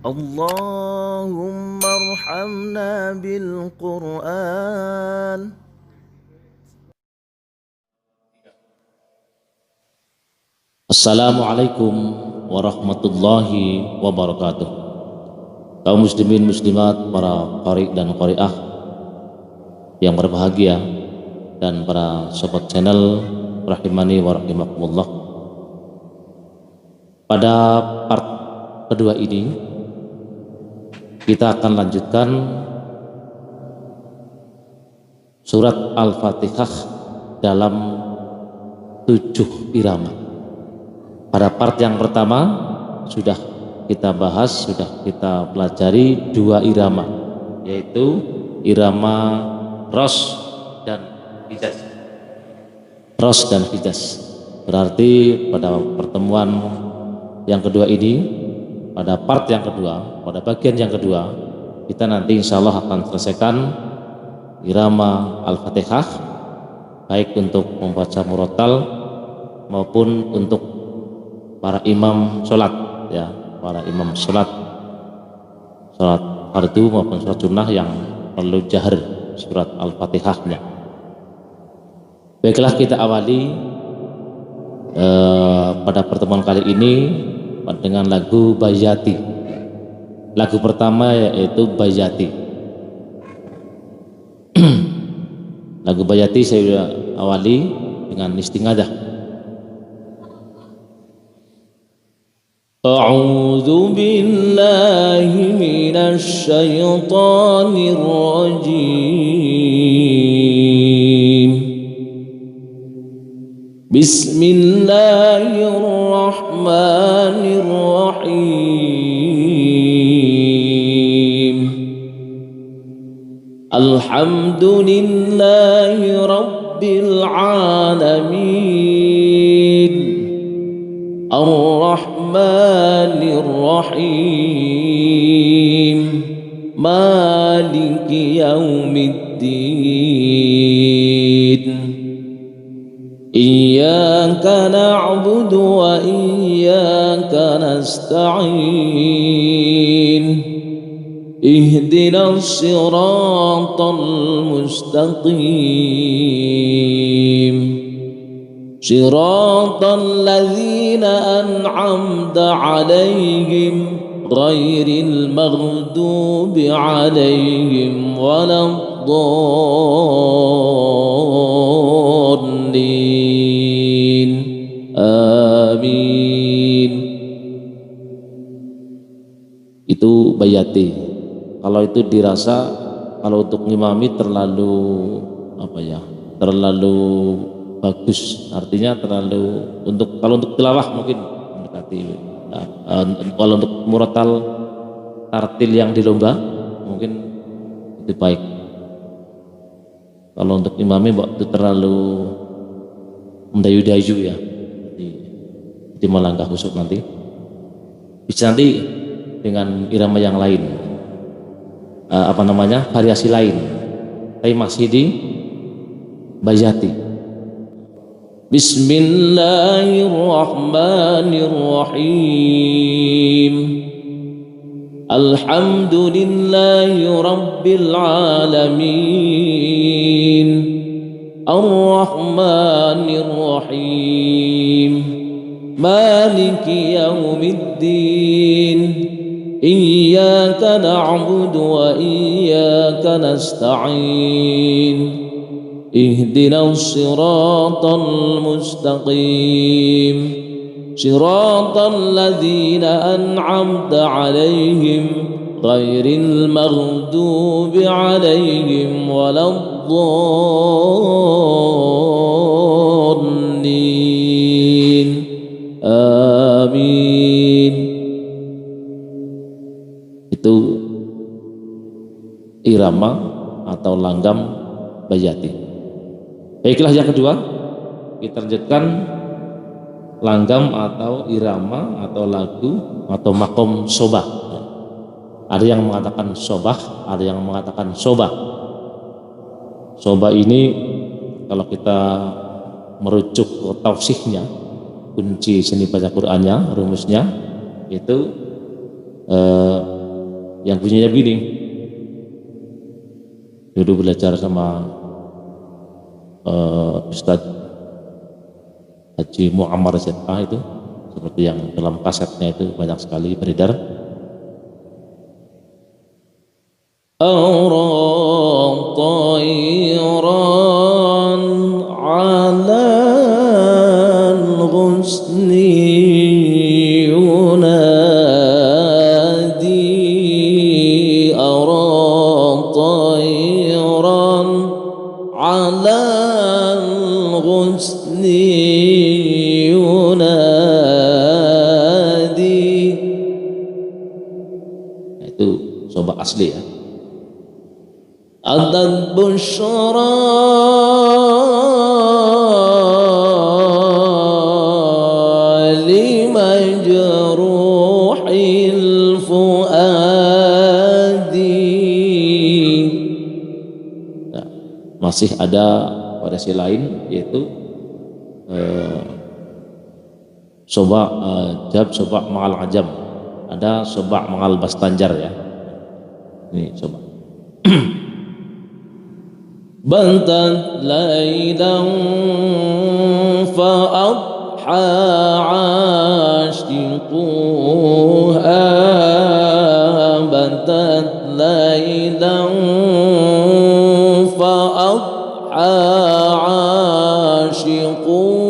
اللهم ارحمنا بالقرآن. Assalamualaikum warahmatullahi wabarakatuh. Kaum muslimin muslimat, para qari dan qariah yang berbahagia, dan para sobat channel rahimani wa rahimakumullah. Pada part kedua ini kita akan lanjutkan surat Al-Fatihah dalam 7 irama. Pada part yang pertama sudah kita bahas, sudah kita pelajari 2 irama, yaitu irama ros dan hijaz. Ros dan hijaz. Berarti pada pertemuan yang kedua ini, pada part yang kedua, pada bagian yang kedua, kita nanti insya Allah akan selesaikan irama Al-Fatihah, baik untuk membaca murattal maupun untuk para imam sholat, ya, para imam sholat fardu maupun sholat sunnah yang perlu jahar surat Al-Fatihahnya. Baiklah, kita awali pada pertemuan kali ini dengan lagu Bayati. Lagu pertama yaitu Bayati. Lagu Bayati saya awali dengan istighatsah. A'udzu billahi minasy syaithanir rajim. Bismillahirrahmanirrahim. Alhamdulillahi rabbil alamin. Ar-Rahmanir Rahim. Maliki yaumiddin. Iyyaka na'budu wa iyyaka nasta'in. Ihdinas siratal mustaqim. Siratal ladzina an'amta 'alaihim ghairil maghdubi 'alaihim waladdallin. Amin. Itu Bayati. Kalau itu dirasa, kalau untuk ngimami terlalu terlalu bagus, artinya terlalu kalau untuk tilawah mungkin mendekati, kalau untuk murattal tartil yang di lomba mungkin itu baik. Kalau untuk imami itu terlalu mendayu-dayu, ya, jadi malah nggak khusyuk. Nanti bisa nanti dengan irama yang lain, variasi lain, tapi masih di Bayati. Bismillahirrahmanirrahim. Alhamdulillahi rabbil alamin. Ar-Rahmanir Rahim. Maliki yaumiddin. Iyyaka na'budu wa iyyaka nasta'in. Ihdinas siratal mustaqim. Siratal ladzina an'amta 'alaihim ghairil maghdubi 'alaihim waladdallin. Amin. Itu irama atau langgam Bayati. Baiklah, yang kedua kita lanjutkan langgam atau irama atau lagu atau makom sobah. Ada yang mengatakan sobah, ada yang mengatakan sobah. Sobah ini kalau kita merujuk ke tafsirnya, kunci seni baca Qur'annya, rumusnya itu yang bunyinya begini. Dulu belajar sama Ustadz Haji Muammar ZA itu, seperti yang dalam kasetnya itu banyak sekali beredar. Aura tayran ala al-ghusni yunadi, aura tayran ala al-ghusni yunadi. Itu sobat asli ya. Adad busyara li majruhil fuadi. Nah, masih ada variasi lain yaitu soba jab soba ma'al ajam, ada soba ma'al bastanjar ya. Ini coba. Bantat laylan fa'adha ashiquha, bantat laylan fa'adha ashiquha,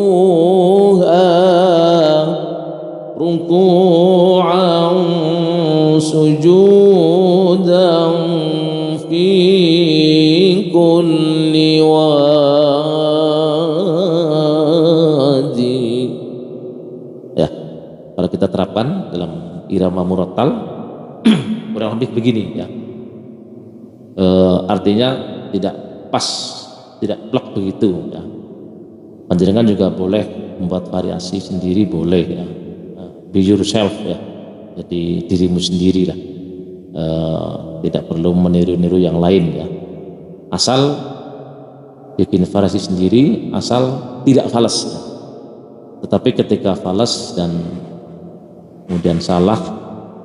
ruku'an sujudan fi kulli wadi. Ya, kalau kita terapkan dalam irama murattal kurang lebih begini ya. Artinya tidak pas, tidak plek begitu ya. Panjenengan juga boleh membuat variasi sendiri, boleh ya. Be yourself ya. Jadi dirimu sendiri lah. Tidak perlu meniru-niru yang lain ya. Asal bikin variasi sendiri, asal tidak falas ya. Tetapi ketika falas dan kemudian salah,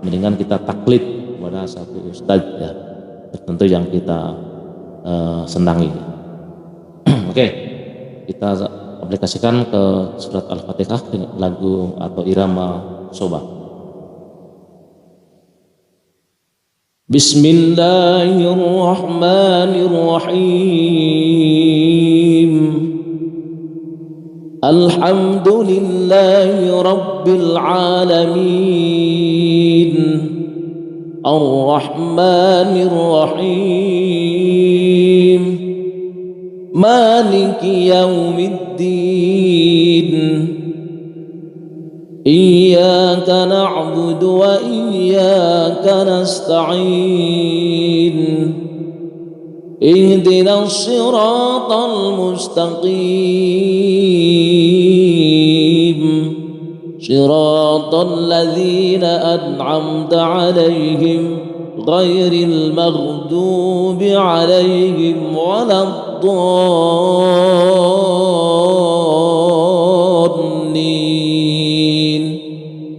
mendingan kita taklid kepada satu ustadz ya, tertentu yang kita senangi. Oke, kita aplikasikan ke surat Al-Fatihah dengan lagu atau irama soba. Bismillahirrahmanirrahim. Alhamdulillahi rabbil alamin, ar-rahmanir rahim, maliki yaumiddin, iyyaka na'budu wa iyyaka nasta'in, ihdinas siratal mustaqim, siratal ladzina an'amta 'alaihim ghairil maghdubi 'alaihim waladdallin.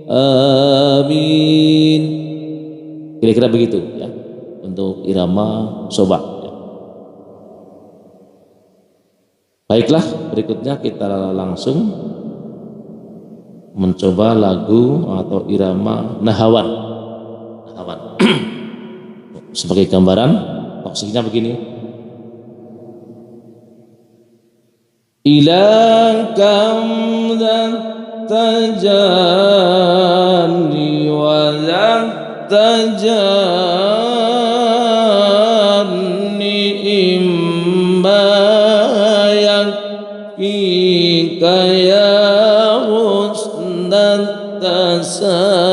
Amin. Kira-kira begitu ya untuk irama soba ya. Baiklah, berikutnya kita langsung mencoba lagu atau irama nahawan. Nahawan. Sebagai gambaran, maksudnya begini. Ila kam tajani wa tajani imma yakfika ya husnat tasani.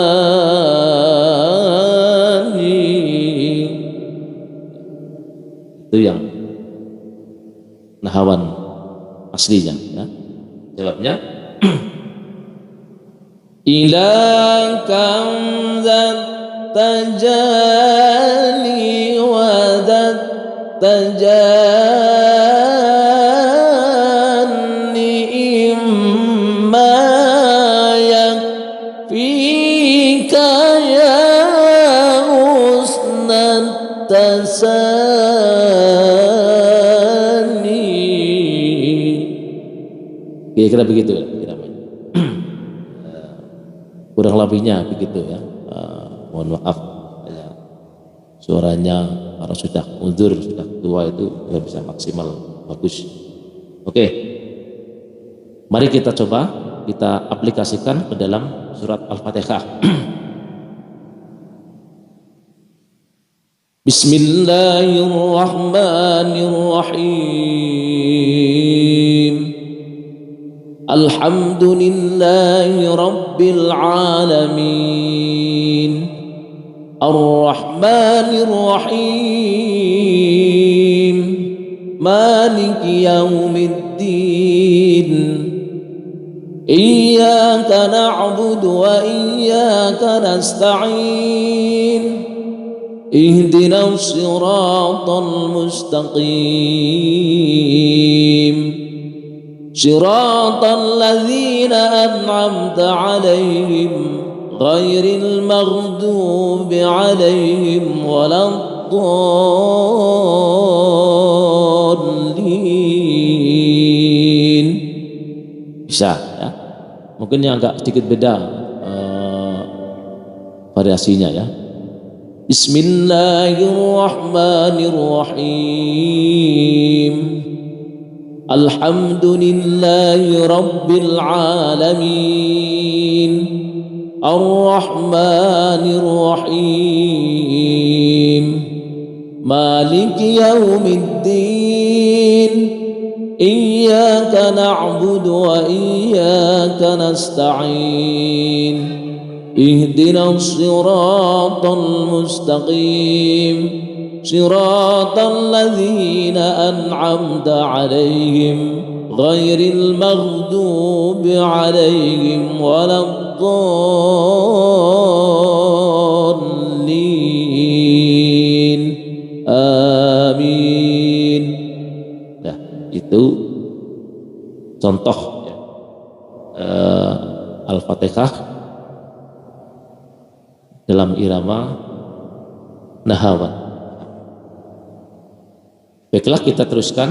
Itu yang nahawan aslinya ya. Jawabnya ila kam tajali wa tajani imma yakfika ya husnat Kira-kira begitu ya, kurang lebihnya begitu ya. Mohon maaf ya, suaranya kalau sudah mundur, sudah tua itu nggak bisa maksimal bagus. Oke, mari kita coba kita aplikasikan ke dalam surat Al-Fatihah. Bismillahirrahmanirrahim. Alhamdulillahi Rabbil Alamin, Ar-Rahmanir Rahim, Maliki Yawmiddin, Iyyaka na'budu wa iyyaka nasta'in, Ihdinas siratal mustaqim, Shiratal ladzina an'amta 'alaihim ghairil maghdubi 'alaihim waladdallin. Bisa ya. Mungkin yang agak sedikit beda variasinya ya. Bismillahirrahmanirrahim. Alhamdulillahi Rabbil Alamin, Ar-Rahmanir Rahim, Maliki Yawmiddin, Iyyaka na'budu wa iyyaka nasta'in, Ihdinas siratal mustaqim, Shiratal ladzina an'amta 'alaihim ghairil maghdubi 'alaihim waladdallin. Amin. Nah, itu contoh ya, Al-Fatihah dalam irama nahawat. Baiklah, kita teruskan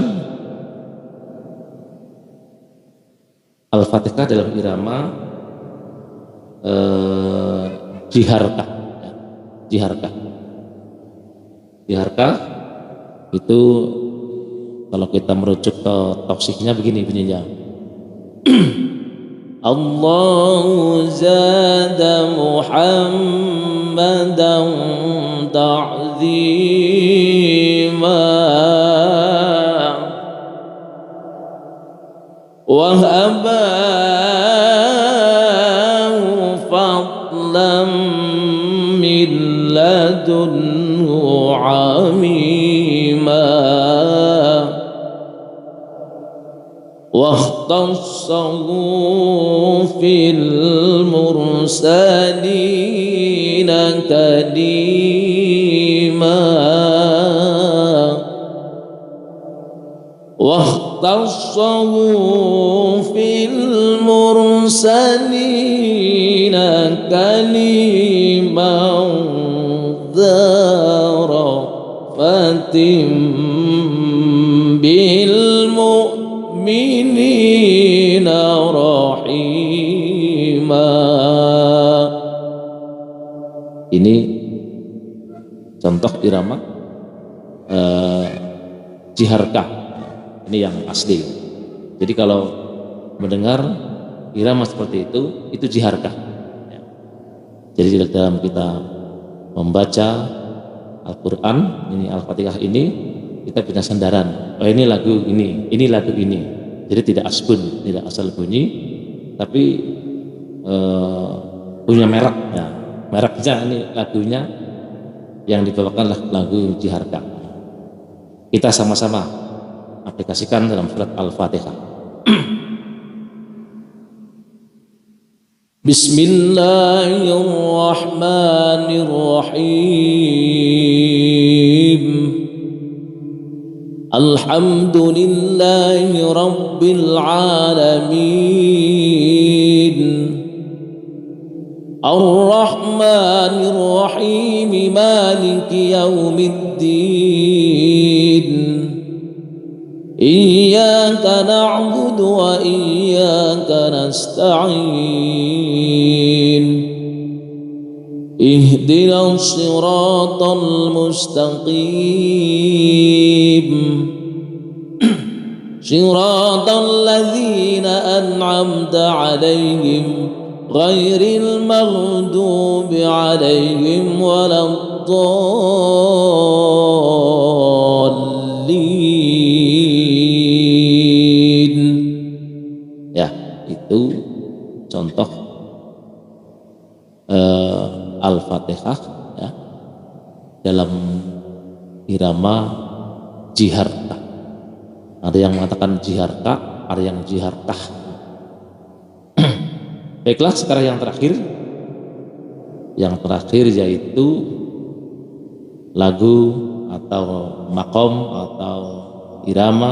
Al-Fatihah dalam irama jiharkah ya. Jiharkah itu kalau kita merujuk ke tafsirnya begini bunyinya. Allahu zada Muhammadan ta'zima wa habahu fadlan min ladunhu amima wakhtassahu fil mursalina kadima wakhtassahu fil mursalina kalima dhara fatim bil mu'minina rahima. Ini contoh irama jiharkah, ini yang asli. Jadi kalau mendengar irama seperti itu jiharkah. Jadi dalam kita membaca Al-Quran ini, Al-Fatihah ini, kita punya sandaran. Oh, ini lagu ini lagu ini. Jadi tidak asbun, tidak asal bunyi, tapi punya merek. Ya, mereknya ini lagunya yang dibawakan lagu jiharkah. Kita sama-sama aplikasikan dalam surat Al-Fatihah. Bismillahirrahmanirrahim. Alhamdulillahi Rabbil Alamin, Ar-Rahmanir Rahim Maliki Yaumiddin Iyyaka na'budu wa iyyaka nasta'in Ihdinas siratal mustaqim Siratal ladzina an'amta 'alaihim ghairil maghdubi 'alaihim waladdallin. Ya, itu contoh Al-Fatihah ya, dalam irama jiharkah. Ada yang mengatakan jiharkah, ada yang jiharkah. Baiklah, sekarang yang terakhir. Yang terakhir yaitu lagu atau makom atau irama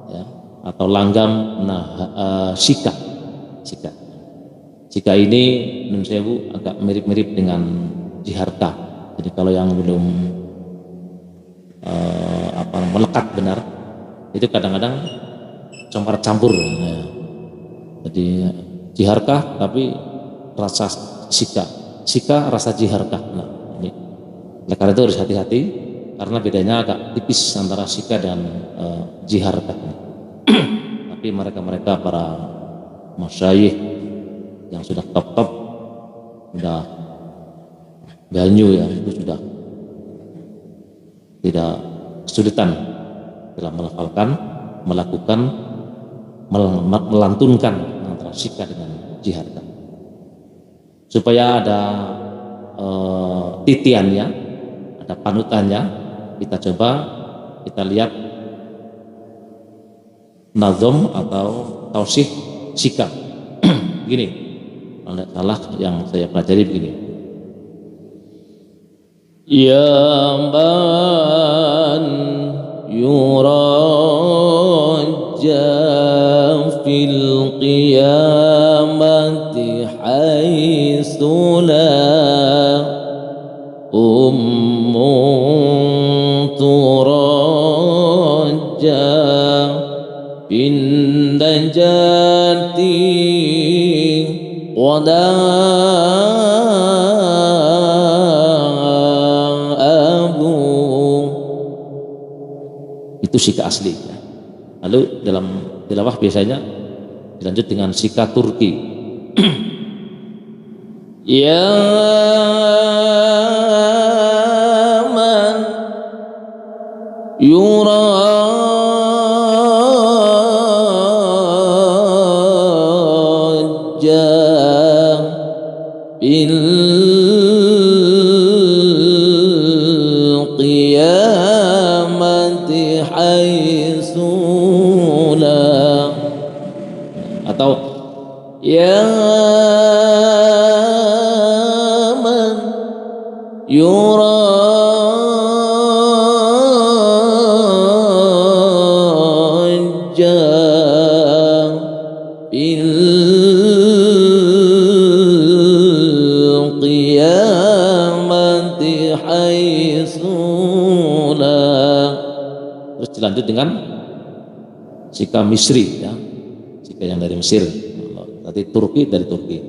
ya, atau langgam shika. Shika ini menurut saya Bu agak mirip-mirip dengan jiharka. Jadi kalau yang belum melekat benar itu kadang-kadang campur ya. Jadi jiharka tapi rasa shika rasa jiharka. Nah, ini oleh karena itu harus hati-hati karena bedanya agak tipis antara shika dan jiharka. Tapi mereka para masyayikh yang sudah top sudah banyu ya, itu sudah tidak kesulitan dalam melakukan melantunkan antara shika dengan jiharka supaya ada titiannya, ada panutannya. Kita lihat nazom atau tausih shika begini. Kalau tidak salah yang saya pelajari begini. Ya man yurajja fil qiyamati haitsu la turajja bin najati wala abu. Itu shika asli ya. Lalu dalam tilawah biasanya dilanjut dengan shika Turki. Ya man yurajja bil qiyamati haitsu la, atau ya man yurajja bil qiyamati haitsu la. Terus dilanjut dengan shika Misri ya, shika yang dari Mesir. Tadi Turki dari Turki.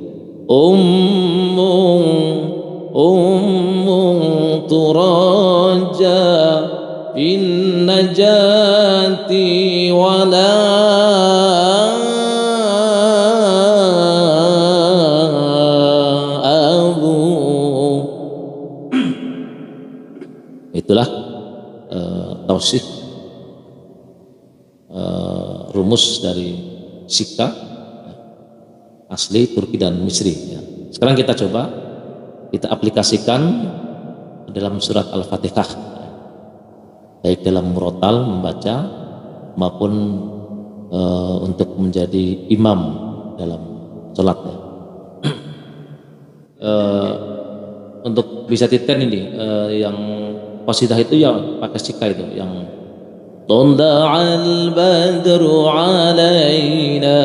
Turaja bin najati wala abu. Itulah tausih rumus dari shika asli Turki dan Misri ya. Sekarang kita coba kita aplikasikan dalam surat Al-Fatihah baik dalam murotal membaca maupun untuk menjadi imam dalam sholat ya. Untuk bisa titkan ini yang qasidah itu ya pakai shika itu yang طلع البدر علينا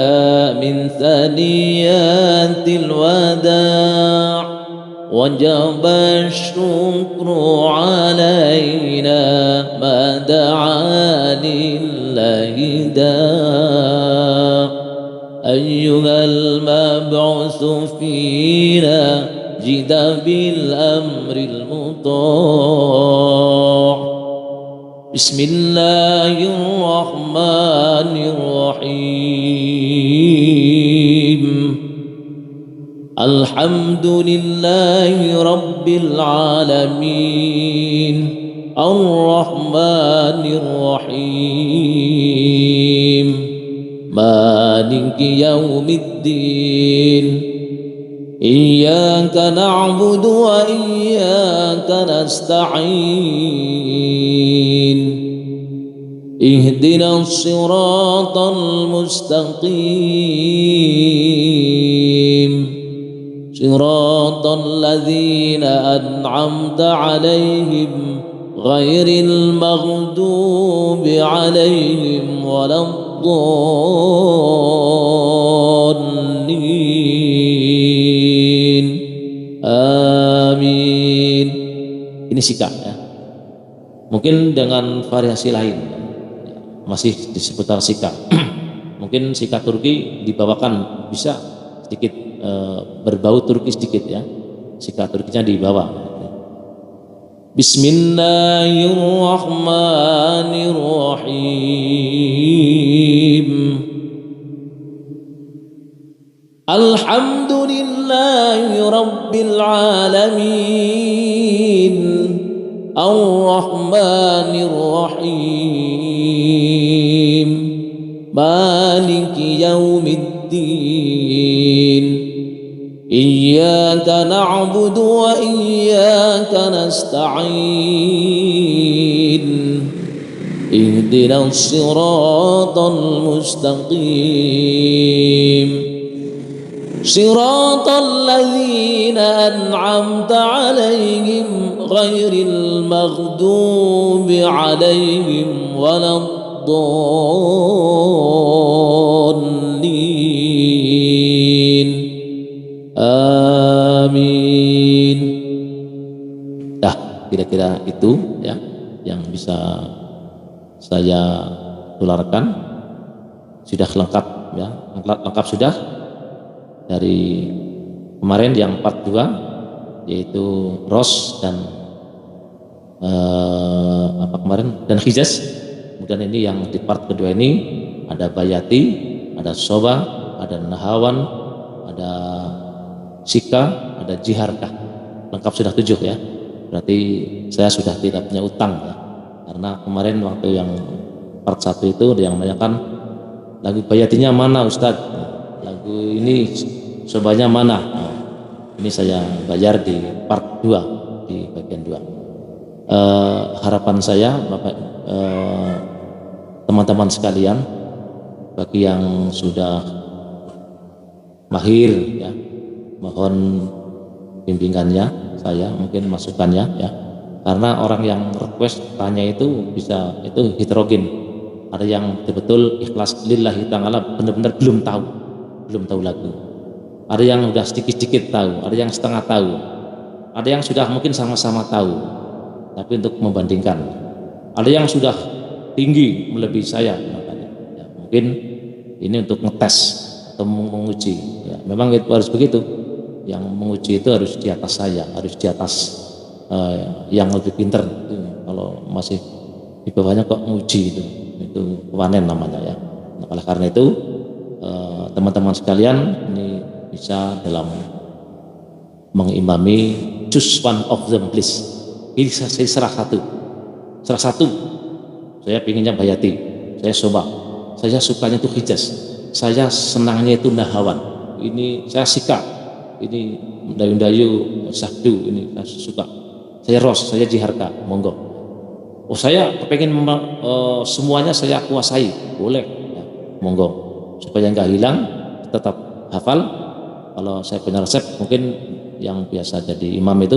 من ثنيات الوداع وجب الشكر علينا ما دعا لله داع أيها المبعوث فينا جد بالأمر المطاع بسم الله الرحمن الرحيم الحمد لله رب العالمين الرحمن الرحيم مالك يوم الدين إياك نعبد وإياك نستعين اهدنا الصراط المستقيم صراط الذين أنعمت عليهم غير المغضوب عليهم ولا الضالين آمين. Ini sikap ya. Mungkin dengan variasi lain masih di seputar sikap. Mungkin sikap Turki dibawakan bisa sedikit berbau Turki sedikit ya. Sikap Turkinya dibawa. Bismillahirrahmanirrahim. Alhamdulillahi rabbil alamin. Ar-Rahmanir Rahim. Maliki yaumiddin. Iyyaka na'budu wa iyyaka nasta'in. Ihdinas siratal mustaqim. صراط الذين أنعمت عليهم غير المغضوب عليهم ولا الضالين آمين. Kira-kira itu ya yang bisa saya tularkan. Sudah lengkap ya, lengkap sudah dari kemarin yang part 2 yaitu Ros dan apa kemarin dan Hijaz. Kemudian ini yang di part kedua ini ada Bayati, ada Soba, ada Nahawan, ada Sika, ada Jiharkah. Lengkap sudah 7 ya. Berarti saya sudah tidak punya utang ya. Karena kemarin waktu yang part 1 itu ada yang menanyakan lagu Bayatinya mana Ustadz? Lagu ini Sobanya mana? Nah, ini saya bayar di part 2, di bagian 2. Harapan saya Bapak teman-teman sekalian, bagi yang sudah mahir ya, mohon bimbingannya, saya mungkin masukannya ya. Karena orang yang request tanya itu bisa itu heterogen. Ada yang betul-betul ikhlas lillahi ta'ala benar-benar belum tahu lagu. Ada yang sudah sedikit-sedikit tahu, ada yang setengah tahu, ada yang sudah mungkin sama-sama tahu, tapi untuk membandingkan. Ada yang sudah tinggi melebihi saya, makanya ya, mungkin ini untuk ngetes atau menguji. Ya, memang itu harus begitu. Yang menguji itu harus di atas saya, harus di atas yang lebih pinter. Kalau masih di bawahnya kok menguji itu panen namanya ya. Nah, oleh karena itu teman-teman sekalian ini bisa dalam mengimami choose one of them please. Ini saya serah satu. Saya pinginnya Bayati, saya Soba, saya sukanya itu Hijaz, saya senangnya itu Nahawan, ini saya Sika, ini Dayu-dayu Sahdu, ini saya suka. Saya Ros, saya Jiharka, monggo. Oh saya kepengen semuanya saya kuasai, boleh ya, monggo. Supaya nggak hilang, tetap hafal. Kalau saya punya resep, mungkin yang biasa jadi imam itu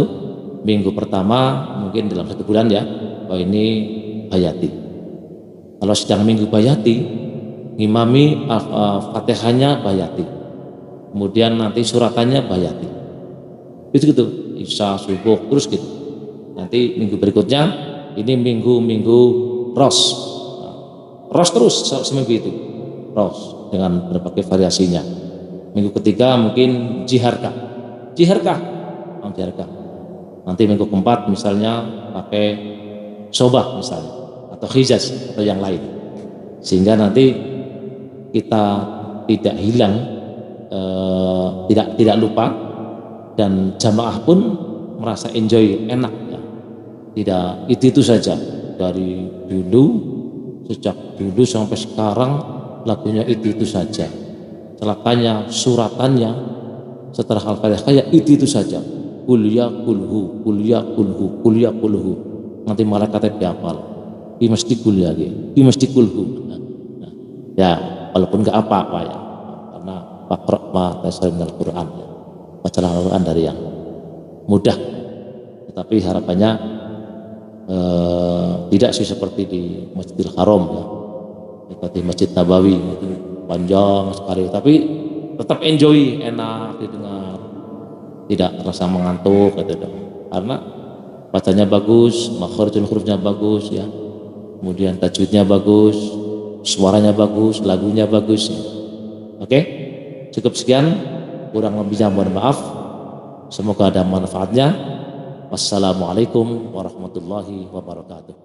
minggu pertama mungkin dalam 1 bulan ya, oh ini Bayati. Kalau sedang minggu Bayati, ngimami Fatihahnya Bayati, kemudian nanti suratannya Bayati. Itu gitu. isya, subuh, terus gitu. Nanti minggu berikutnya ini minggu ros. Nah, ros terus seminggu itu. Ros dengan berbagai variasinya. Minggu ketiga mungkin jiharkah. Jiharkah. Nanti minggu keempat misalnya pakai sobah misalnya atau hijaz atau yang lain. Sehingga nanti kita tidak hilang, tidak lupa, dan jamaah pun merasa enjoy, enak ya. Tidak itu saja, dari dulu, sejak dulu sampai sekarang lagunya itu saja, celakanya suratannya setelah Al-Fatihah ya itu saja, kuliah kulhu, kuliah kulhu, kuliah kulhu, nanti malaikatnya dihafal, ini mesti kuliah, ini mesti kulhu. Nah, ya walaupun nggak apa-apa ya, karena Pak ma tasawwur minal Quran ya, bacalah Al-Quran dari yang mudah, tetapi harapannya tidak sih seperti di Masjidil Haram ya, seperti Masjid Nabawi itu panjang sekali, tapi tetap enjoy, enak didengar, tidak terasa mengantuk gitu, karena bacanya bagus, makharijul hurufnya bagus ya, kemudian tajwidnya bagus, suaranya bagus, lagunya bagus ya. Oke, cukup sekian, kurang lebihnya mohon maaf, semoga ada manfaatnya. Wassalamualaikum warahmatullahi wabarakatuh.